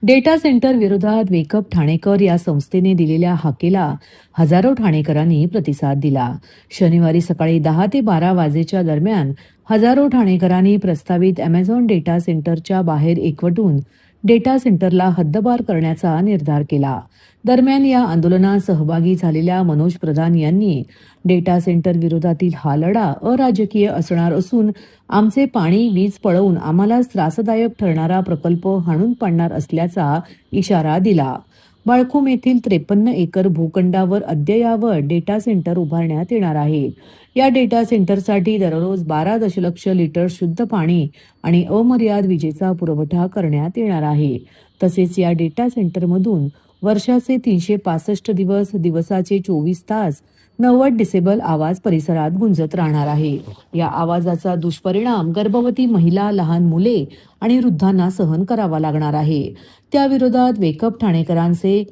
Data centre विरोधात wake up Thanekar या संस्थेने दिलेल्या हाकेला हजारो ठाणेकरांनी प्रतिसाद दिला. शनिवारी सकाळी 10 ते 12 वाजेच्या दरम्यान हजारो ठाणेकरांनी प्रस्तावित अमेझॉन डेटा सेंटरच्या बाहेर एकवटून डेटा सेंटरला हद्दपार करण्याचा निर्धार केला. दरम्यान या आंदोलनात सहभागी झालेल्या मनोज प्रधान यांनी डेटा सेंटर विरोधातील हा लढा अराजकीय असणार असून आमचे पाणी वीज पळवून आम्हाला त्रासदायक ठरणारा प्रकल्प हाणून पाडणार असल्याचा इशारा दिला. बाळकूम येथील 53 एकर भूखंडावर अद्ययावत डेटा सेंटर उभारण्यात येणार आहे. या डेटा सेंटरसाठी दररोज 12 दशलक्ष लिटर शुद्ध पाणी आणि अमर्याद विजेचा पुरवठा करण्यात येणार आहे. तसेच या डेटा सेंटरमधून वर्षाचे 365 दिवस, दिवसाचे 24 तास 90 डेसिबल आवाज परिसरात गुंजत राहणार आहे. या आवाजाचा दुष्परिणाम गर्भवती महिला, लहान मुले आणि वृद्धांना सहन करावा लागणार आहे. त्याविरोधात वेकअप ठाणेकरांचे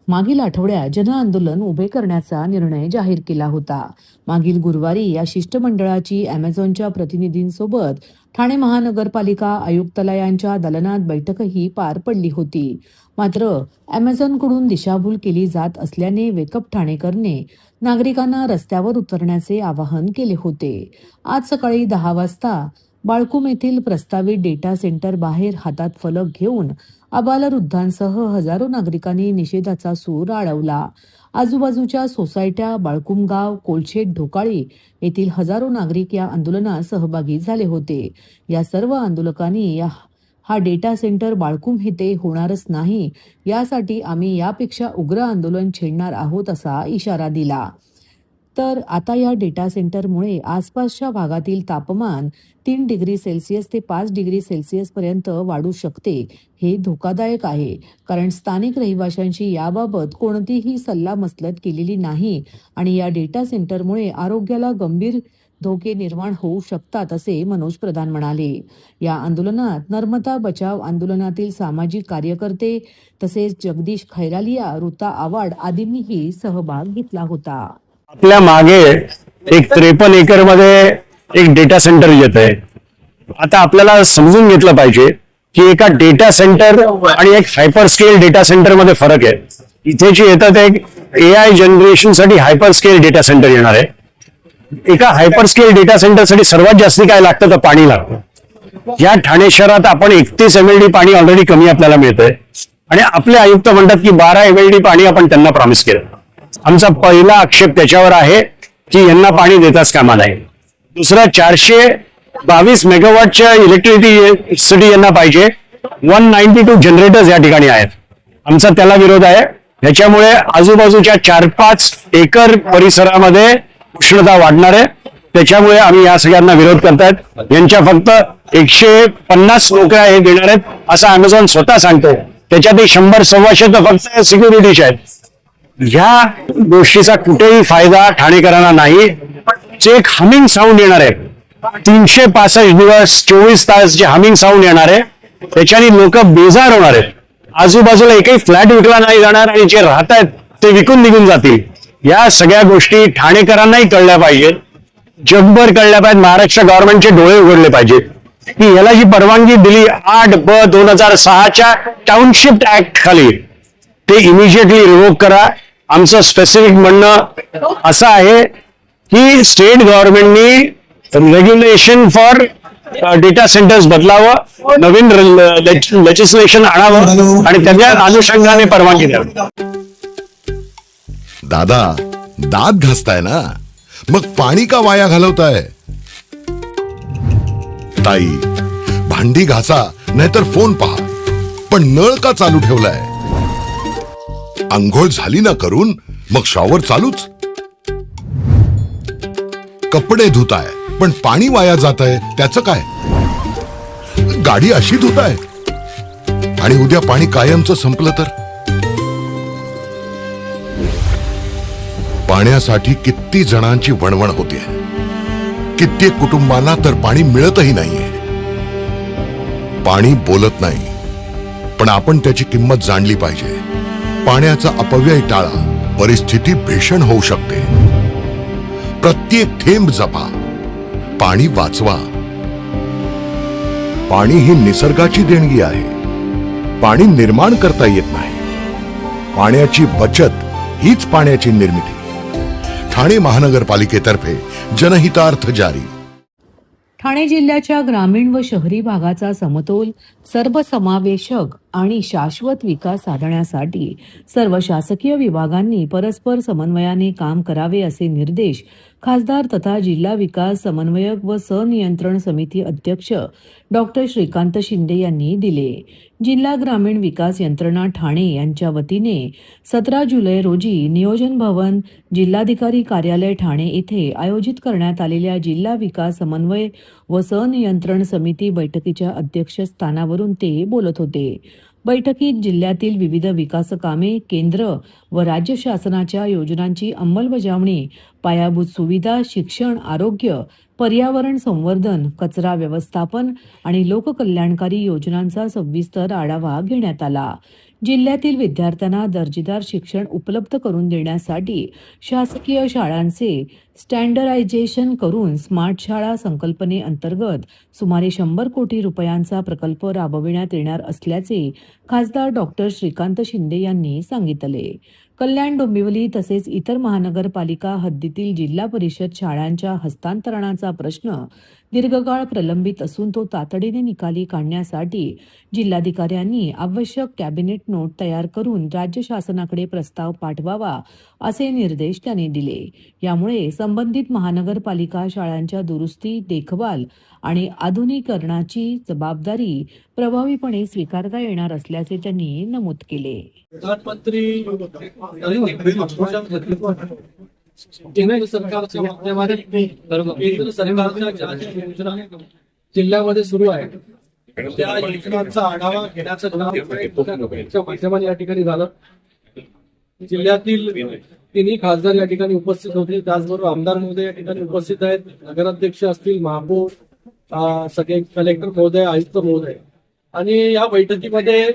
मागील आठवड्यात जनआंदोलन उभे करण्याचा निर्णय जाहीर केला होता. मागील गुरुवारी या शिष्टमंडळाची अमेझॉनच्या प्रतिनिधींसोबत ठाणे महानगरपालिका आयुक्तालयांच्या दालनात बैठकही पार पडली होती. मात्र अमेझॉनकडून दिशाभूल केली जात असल्याने वेकअप ठाणेकरने नागरिकांना रस्त्यावर उतरण्याचे आवाहन केले होते. आज सकाळी 10 वाजता बाळकूम येथील प्रस्तावित डेटा सेंटर बाहेर हातात फलक घेऊन आबालवृद्धांसह हजारो नागरिकांनी निषेधाचा सूर आळवला. आजूबाजूच्या सोसायट्या, बाळकूम गाव, कोलशेत, ढोकाळी येथील हजारो नागरिक या आंदोलनात सहभागी झाले होते. या सर्व आंदोलकांनी हा डेटा सेंटर बाळकूम येथे होणारच नाही यासाठी आम्ही यापेक्षा उग्र आंदोलन छेडणार आहोत असा इशारा दिला. तर आता या डेटा सेंटरमुळे आसपासच्या भागातील तापमान 3 डिग्री सेल्सिअस ते 5 डिग्री सेल्सिअस पर्यंत वाढू शकते. हे धोकादायक आहे, कारण स्थानिक रहिवाशांशी याबाबत कोणतीही सल्लामसलत केलेली नाही आणि या डेटा सेंटरमुळे आरोग्याला गंभीर धोके निर्माण होऊ शकतात असे मनोज प्रधान म्हणाले. या आंदोलनात नर्मदा बचाव आंदोलनातील सामाजिक कार्यकर्ते तसेच जगदीश खैरालिया, ऋता आवाड आदींनीही सहभाग घेतला होता. आपल्या मागे एक 53 एकर मध्ये एक डेटा सेंटर येत आहे. आता आपल्याला समजून घेतलं पाहिजे की एका डेटा सेंटर आणि एक हायपर स्केल डेटा सेंटर मध्ये फरक आहे. इथे जे येतात एक AI जनरेशन साठी हायपर स्केल डेटा सेंटर येणार आहे. एका हायपर स्केल डेटा सेंटर साठी सर्वात जास्त काय लागतं तर पाणी लागतं. या ठाणे शहरात आपण 31 MLD पाणी ऑलरेडी कमी आपल्याला मिळतंय आणि आपले आयुक्त म्हणतात की 12 MLD पाणी आपण त्यांना प्रॉमिस केलं. आमचा पहिला आक्षेप त्याच्यावर आहे की यांना पाणी देताच कामा नाही. दुसरा 422 मेगावॉटच्या इलेक्ट्रिसिटी यांना पाहिजे. 192 जनरेटर्स या ठिकाणी आहेत. आमचा त्याला विरोध आहे. ह्याच्यामुळे आजूबाजूच्या 4-5 एकर परिसरामध्ये उष्णता वाढणार आहे. त्याच्यामुळे आम्ही या सगळ्यांना विरोध करतायत. यांच्या फक्त 150 नोकऱ्या हे देणार आहेत असं अमेझॉन स्वतः सांगतो. त्याच्यातही 100-125 तर फक्त सिक्युरिटीच्या आहेत. ह्या गोष्टीचा कुठेही फायदा ठाणेकरांना नाही. जे एक हमिंग साऊंड येणार आहे, 365 दिवस 24 तास जे हमिंग साऊंड येणार आहे त्याच्याने लोक बेजार होणार आहेत. आजूबाजूला एकही फ्लॅट विकला नाही जाणार आणि जे राहत आहेत ते विकून निघून जातील. या सगळ्या गोष्टी ठाणेकरांनाही कळल्या पाहिजेत, जगभर कळल्या पाहिजेत. महाराष्ट्र गव्हर्नमेंटचे डोळे उघडले पाहिजेत की याला जी परवानगी दिली 8/2006च्या टाउनशिप ऍक्ट खाली ते इमिजिएटली रिव्होक करा. आमचं स्पेसिफिक म्हणणं असं आहे की स्टेट गव्हर्नमेंटनी रेग्युलेशन फॉर डेटा सेंटर्स बदलावं, नवीन लेजिस्लेशन आणावं आणि त्याच्या अनुषंगाने परवानगी द्यावी. दादा, दात घासताय ना, मग पाणी का वाया घालवताय? ताई, भांडी घासा नाहीतर फोन पहा, पण नळ का चालू ठेवलाय? अंघोळ झाली ना करून, मग शॉवर चालूच. कपडे धुताय पण पाणी वाया जात आहे, त्याचं काय? गाडी अशी धुताय आणि उद्या पाणी कायमचं संपलं तर? पाण्यासाठी किती जणांची वणवण होते. कित्येक कुटुंबांना तर पाणी मिळतही नाहीये. पाणी बोलत नाही, पण आपण त्याची किंमत जाणली पाहिजे. पाण्याचा अपव्यय टाळा, परिस्थिती भीषण होऊ शकते. प्रत्येक थेंब जपा, पाणी वाचवा. पाणी ही निसर्गाची देणगी आहे. पाणी निर्माण करता येत नाही. पाण्याची बचत हीच पाण्याची निर्मिती. ठाणे महानगरपालिकेतर्फे जनहितार्थ जारी. ठाणे जिल्ह्याच्या ग्रामीण व शहरी भागाचा समतोल, सर्वसमावेशक आणि शाश्वत विकास साधण्यासाठी सर्व शासकीय विभागांनी परस्पर समन्वयाने काम करावे असे निर्देश खासदार तथा जिल्हा विकास समन्वयक व सनियंत्रण समिती अध्यक्ष डॉक्टर श्रीकांत शिंदे यांनी दिले. जिल्हा ग्रामीण विकास यंत्रणा ठाणे यांच्या वतीने 17 जुलै रोजी नियोजन भवन, जिल्हाधिकारी कार्यालय ठाणे येथे आयोजित करण्यात आलेल्या जिल्हा विकास समन्वय व सनियंत्रण समिती बैठकीच्या अध्यक्षस्थानावरून ते बोलत होते. बैठकीत जिल्ह्यातील विविध विकास कामे, केंद्र व राज्य शासनाच्या योजनांची अंमलबजावणी, पायाभूत सुविधा, शिक्षण, आरोग्य, पर्यावरण संवर्धन, कचरा व्यवस्थापन आणि लोककल्याणकारी योजनांचा सविस्तर आढावा घेण्यात आला. जिल्ह्यातील विद्यार्थ्यांना दर्जेदार शिक्षण उपलब्ध करून देण्यासाठी शासकीय शाळांचे स्टँडर्डायझेशन करून स्मार्ट शाळा संकल्पनेअंतर्गत सुमारे 100 कोटी रुपयांचा प्रकल्प राबविण्यात येणार असल्याचे खासदार डॉक्टर श्रीकांत शिंदे यांनी सांगितले. कल्याण, डोंबिवली तसेच इतर महानगरपालिका हद्दीतील जिल्हा परिषद शाळांच्या हस्तांतरणाचा प्रश्न दीर्घकाळ प्रलंबित असून तो तातडीने निकाली काढण्यासाठी जिल्हाधिकाऱ्यांनी आवश्यक कॅबिनेट नोट तयार करून राज्य शासनाकडे प्रस्ताव पाठवावा असे निर्देश त्यांनी दिले. यामुळे संबंधित महानगरपालिका शाळांच्या दुरुस्ती, देखभाल आणि आधुनिकीकरणाची जबाबदारी प्रभावीपणे स्वीकारता येणार असल्याचे त्यांनी नमूद केले. प्रधानमंत्री केंद्र सरकारच्या माध्यमाने केंद्र सरकारच्या ज्या ज्या योजना जिल्ह्यामध्ये सुरू आहेत त्या योजनांचा आढावा घेण्याचं काम यांच्या माध्यमाने या ठिकाणी झालं. जिल्ह्यातील तिन्ही खासदार या ठिकाणी उपस्थित होते, त्याचबरोबर आमदार महोदय या ठिकाणी उपस्थित आहेत, नगराध्यक्ष असतील, महापौर, सगळे कलेक्टर महोदय, आयुक्त महोदय. आणि या बैठकीमध्ये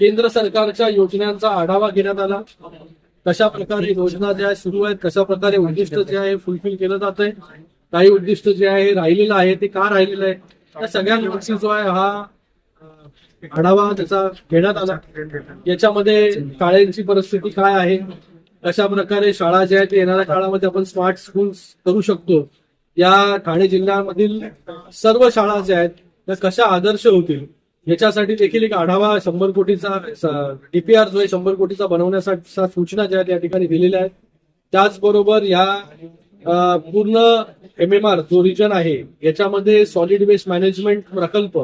केंद्र सरकारच्या योजनांचा आढावा घेण्यात आला. कशा प्रकारे योजना ज्या सुरू आहेत, कशा प्रकारे उद्दिष्ट जे आहे फुलफिल केलं जात आहे, काही उद्दिष्ट जे आहे राहिलेलं आहे ते का राहिलेलं आहे, त्या सगळ्या गोष्टी जो आहे हा आढावा त्याचा घेण्यात आला. याच्यामध्ये शाळेची परिस्थिती काय आहे, कशा प्रकारे शाळा ज्या आहेत ते येणाऱ्या काळामध्ये आपण स्मार्ट स्कूल्स करू शकतो, या ठाणे जिल्ह्यामधील सर्व शाळा ज्या आहेत त्या कशा आदर्श होतील याच्यासाठी देखील एक आढावा 100 कोटीचा डीपीआर जो आहे 100 कोटीचा बनवण्यासाठी सूचना ज्या आहेत या ठिकाणी दिलेल्या आहेत. त्याचबरोबर या पूर्ण MMR जो रिजन आहे याच्यामध्ये सॉलिड वेस्ट मॅनेजमेंट प्रकल्प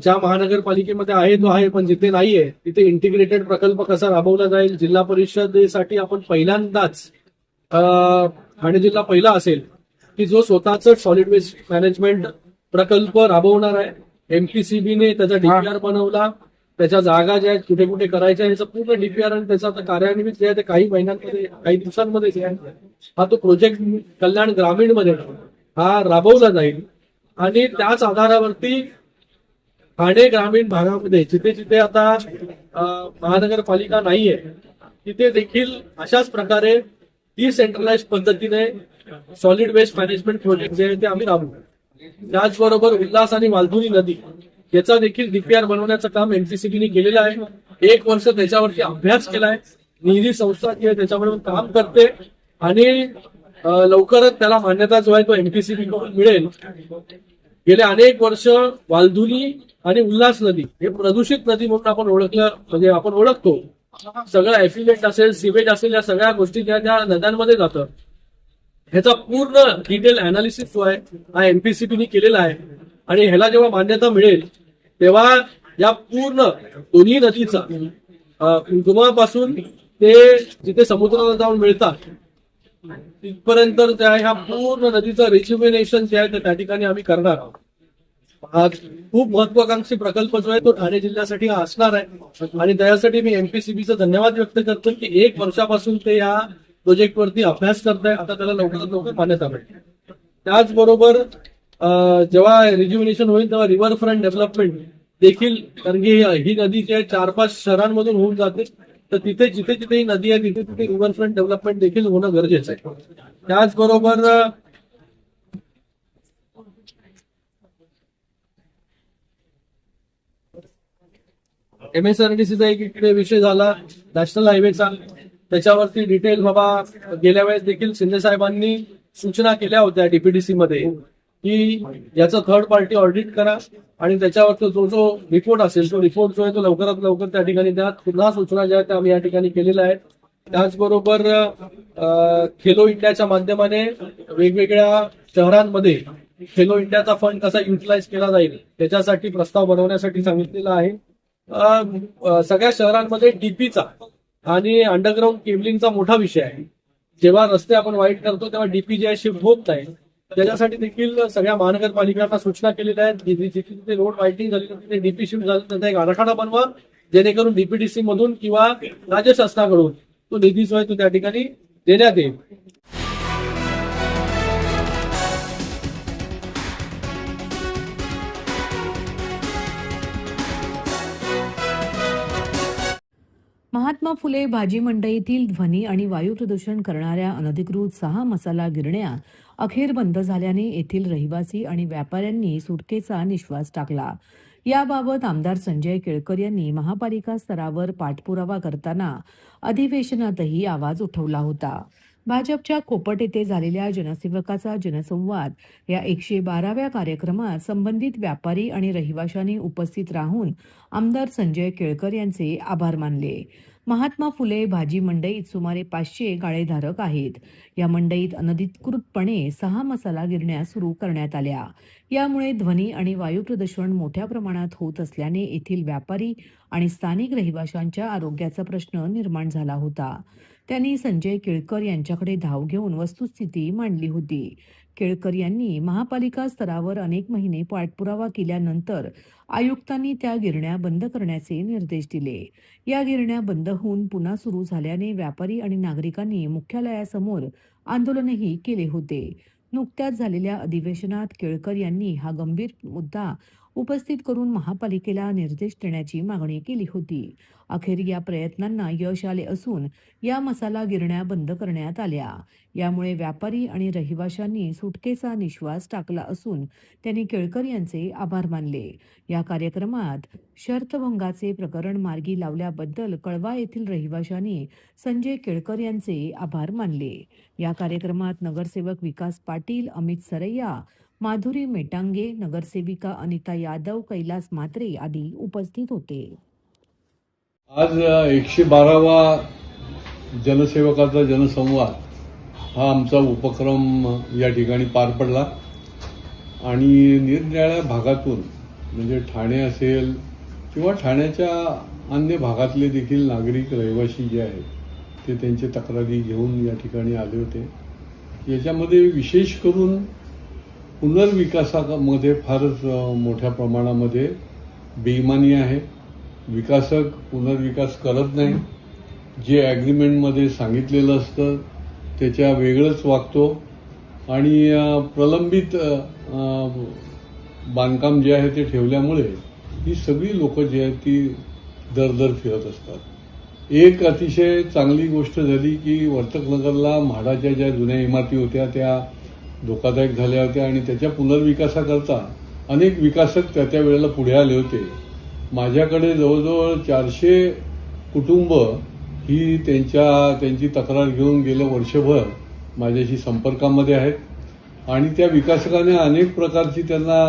ज्या महानगरपालिकेमध्ये आहे तो आहे, पण जिथे नाहीये तिथे इंटिग्रेटेड प्रकल्प कसा राबवला जाईल. जिल्हा परिषदेसाठी आपण पहिल्यांदाच ठाणे जिल्हा पहिला असेल की जो स्वतःच सॉलिड वेस्ट मॅनेजमेंट प्रकल्प राबवणार आहे. MPCBने त्याचा डीपीआर बनवला, त्याच्या जागा ज्या आहेत कुठे कुठे करायच्या याचा पूर्ण डीपीआर आणि त्याचा कार्यान्वित जे आहे ते काही महिन्यांमध्ये काही दिवसांमध्ये जे आहे हा तो प्रोजेक्ट कल्याण ग्रामीण मध्ये हा राबवला जाईल. आणि त्याच आधारावरती ठाणे ग्रामीण भागामध्ये जिथे जिथे आता महानगरपालिका नाहीये तिथे देखील अशाच प्रकारे डिसेंट्रलाइज पद्धतीने सॉलिड वेस्ट मॅनेजमेंट प्रोजेक्ट जे आहे ते आम्ही राबवू. त्याचबरोबर उल्हास आणि वालधुनी नदी याचा देखील डीपीआर बनवण्याचं काम MPCBने केलेलं आहे. 1 वर्ष त्याच्यावरती अभ्यास केलाय. निधी संस्था जी आहे त्याच्यावर काम करते आणि लवकरच त्याला मान्यता जो आहे तो MPCB कडून मिळेल. गेले अनेक वर्ष वालधुनी आणि उल्हास नदी हे प्रदूषित नदी म्हणून आपण म्हणजे आपण ओळखतो. सगळं एफिलेट असेल, सिवेज असेल, या सगळ्या गोष्टी त्या नद्यांमध्ये जातं. ह्याचा पूर्ण डिटेल अनालिसिस जो आहे हा MPCBने केलेला आहे. आणि ह्याला जेव्हा मान्यता मिळेल तेव्हा या पूर्ण दोन्ही नदीचा उगमापासून ते जिथे समुद्राला जाऊन मिळतात तिथपर्यंत ह्या पूर्ण नदीचं रिज्युमिनेशन जे आहे त्या ठिकाणी आम्ही करणार आहोत. हा खूप महत्वाकांक्षी प्रकल्प जो आहे तो ठाणे जिल्ह्यासाठी हा असणार आहे. आणि त्यासाठी मी MPCBचा धन्यवाद व्यक्त करतो की 1 वर्षापासून ते या प्रोजेक्ट वरती अभ्यास करताय. आता त्याला लवकरात लवकर मान्यता मिळेल. त्याचबरोबर जेव्हा रिज्युमिनेशन होईल तेव्हा रिव्हरफ्रंट डेव्हलपमेंट देखील, कारण की ही नदी जी आहे 4-5 शहरांमधून होऊन जाते, तर तिथे जिथे जिथे ही नदी आहे तिथे तिथे रिव्हरफ्रंट डेव्हलपमेंट देखील होणं गरजेचं आहे. त्याचबरोबर MSRDCचा एक इकडे विषय झाला नॅशनल हायवेचा, त्याच्यावरती डिटेल बाबा गेल्या वेळेस देखील शिंदे साहेबांनी सूचना केल्या होत्या DPDC मध्ये की याचं थर्ड पार्टी ऑडिट करा आणि त्याच्यावर जो रिपोर्ट असेल तो रिपोर्ट जो आहे तो लवकरात लवकर त्या ठिकाणी द्या. पुन्हा सूचना ज्या आहेत त्या आम्ही या ठिकाणी केलेल्या आहेत. त्याचबरोबर खेलो इंडियाच्या माध्यमाने वेगवेगळ्या शहरांमध्ये खेलो इंडियाचा फंड कसा युटिलाइज केला जाईल त्याच्यासाठी प्रस्ताव बनवण्यासाठी सांगितलेला आहे. सगळ्या शहरांमध्ये डीपीचा आणि अंडरग्राऊंड केबलिंगचा मोठा विषय आहे. जेव्हा रस्ते आपण वाईट करतो तेव्हा डीपी जे आहे शिफ्ट होत नाही. त्याच्यासाठी देखील सगळ्या महानगरपालिकांना सूचना केलेल्या आहेत. जिथे रोड वाईटिंग झाली तिथे डीपी शिफ्ट झाली त्याचा एक आराखडा बनवा जेणेकरून DPDC मधून किंवा राज्य शासनाकडून तो निधी जो आहे तो त्या ठिकाणी देण्यात येईल. महात्मा फुले भाजी मंडईतील ध्वनी आणि वायू प्रदूषण करणाऱ्या अनधिकृत 6 मसाला गिरण्या अखेर बंद झाल्याने येथील रहिवासी आणि व्यापाऱ्यांनी सुटकेचा निश्वास टाकला. याबाबत आमदार संजय केळकर यांनी महापालिका स्तरावर पाठपुरावा करताना अधिवेशनातही आवाज उठवला होता. भाजपच्या कोपट येथे झालेल्या जनसेवकाचा जनसंवाद या 112व्या कार्यक्रमात संबंधित व्यापारी आणि रहिवाशांनी उपस्थित राहून आमदार संजय केळकर यांचे आभार मानले. महात्मा फुले भाजी मंडईत सुमारे 500 गाळेधारक आहेत. या मंडईत अनधिकृतपणे 6 मसाला गिरण्या सुरू करण्यात आल्या. यामुळे ध्वनी आणि वायू प्रदूषण मोठ्या प्रमाणात होत असल्याने येथील व्यापारी आणि स्थानिक रहिवाशांच्या आरोग्याचा प्रश्न निर्माण झाला होता. त्यांनी संजय केळकर यांच्याकडे धाव घेऊन वस्तुस्थिती मांडली होती. केळकर यांनी महापालिका स्तरावर अनेक महिने पाठपुरावा केल्यानंतर आयुक्तांनी त्या गिरण्या बंद करण्याचे निर्देश दिले. या गिरण्या बंद होऊन पुन्हा सुरू झाल्याने व्यापारी आणि नागरिकांनी मुख्यालयासमोर आंदोलनही केले होते. नुकत्याच झालेल्या अधिवेशनात केळकर यांनी हा गंभीर मुद्दा उपस्थित करून महापालिकेला निर्देश देण्याची मागणी केली होती. अखेर या प्रयत्नांना यश आले असून या मसाला गिरण्या बंद करण्यात आल्या. यामुळे व्यापारी आणि रहिवाशांनी सुटकेचा निश्वास टाकला असून त्यांनी केळकर यांचे आभार मानले. या कार्यक्रमात शर्तभंगाचे प्रकरण मार्गी लावल्याबद्दल कळवा येथील रहिवाशांनी संजय केळकर यांचे आभार मानले. या कार्यक्रमात नगरसेवक विकास पाटील, अमित सरैया, माधुरी मेटांगे, नगरसेविका अनिता यादव, कैलास म्हात्रे आदी उपस्थित होते. आज 112वा जनसेवकाचा जनसंवाद हा आमचा उपक्रम या ठिकाणी पार पडला आणि निरनिराळ्या भागातून म्हणजे ठाणे असेल किंवा ठाण्याच्या अन्य भागातले देखील नागरिक रहिवासी जे आहेत ते त्यांची तक्रारी घेऊन या ठिकाणी आले होते. याच्यामध्ये विशेष करून पुनर्विकासामध्ये फारच मोठ्या प्रमाणामध्ये बेईमानी आहे. विकासक पुनर्विकास करत नाही. जे ॲग्रीमेंटमध्ये सांगितलेलं असतं त्याच्या वेगळंच वागतो आणि प्रलंबित बांधकाम जे आहे ते ठेवल्यामुळे ही सगळी लोक जी आहेत ती दर फिरत असतात. एक अतिशय चांगली गोष्ट झाली की वर्तकनगरला म्हाडाच्या ज्या जुन्या इमारती होत्या त्या धोकादायक झाल्या होत्या आणि त्याच्या पुनर्विकासाकरता अनेक विकासक त्या वेळेला पुढे आले होते. माझ्याकडे जवळजवळ 400 कुटुंब ही त्यांची तक्रार घेऊन गेलं वर्षभर माझ्याशी संपर्कामध्ये आहेत आणि त्या विकासकाने अनेक प्रकारची त्यांना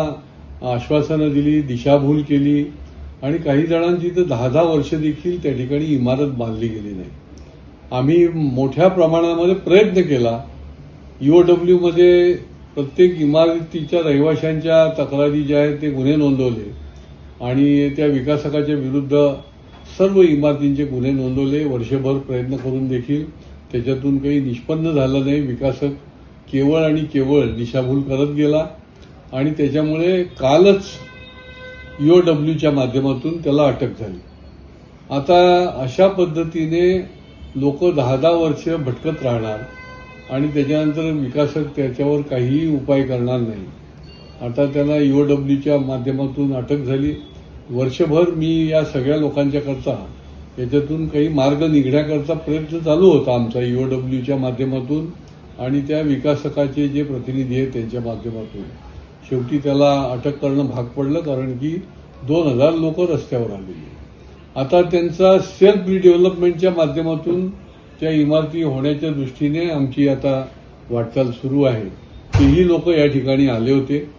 आश्वासनं दिली, दिशाभूल केली आणि काही जणांची तर 10-10 वर्ष देखील त्या ठिकाणी इमारत बांधली गेली नाही. आम्ही मोठ्या प्रमाणामध्ये प्रयत्न केला. EOW मध्ये प्रत्येक इमारतीच्या रहिवाशांच्या तक्रारी ज्या आहेत ते गुन्हे नोंदवले आणि त्या विकासकाच्या विरुद्ध सर्व इमारतींचे गुन्हे नोंदवले. वर्षभर प्रयत्न करून देखील त्याच्यातून काही निष्पन्न झालं नाही. विकासक केवळ आणि केवळ दिशाभूल करत गेला आणि त्याच्यामुळे कालच EOWच्या माध्यमातून त्याला अटक झाली. आता अशा पद्धतीने लोक 10-10 वर्ष भटकत राहणार आणि त्याच्यानंतर विकासक त्याच्यावर काहीही उपाय करणार नाही. आता त्याला EOWच्या माध्यमातून अटक झाली. वर्षभर मी या सगळ्या लोकांच्या करता याच्यातून काही मार्ग निघण्याकरता प्रयत्न चालू होता आमचा EOWच्या माध्यमातून आणि त्या विकासकाचे जे प्रतिनिधी आहेत त्यांच्या माध्यमातून. शेवटी त्याला अटक करणं भाग पडलं कारण की 2000 लोक रस्त्यावर आलेली. आता त्यांचा सेल्फ रिडेव्हलपमेंटच्या माध्यमातून त्या इमारती होण्याच्या दृष्टीने आमची आता वाटचाल सुरू आहे. तेही लोक या ठिकाणी आले होते.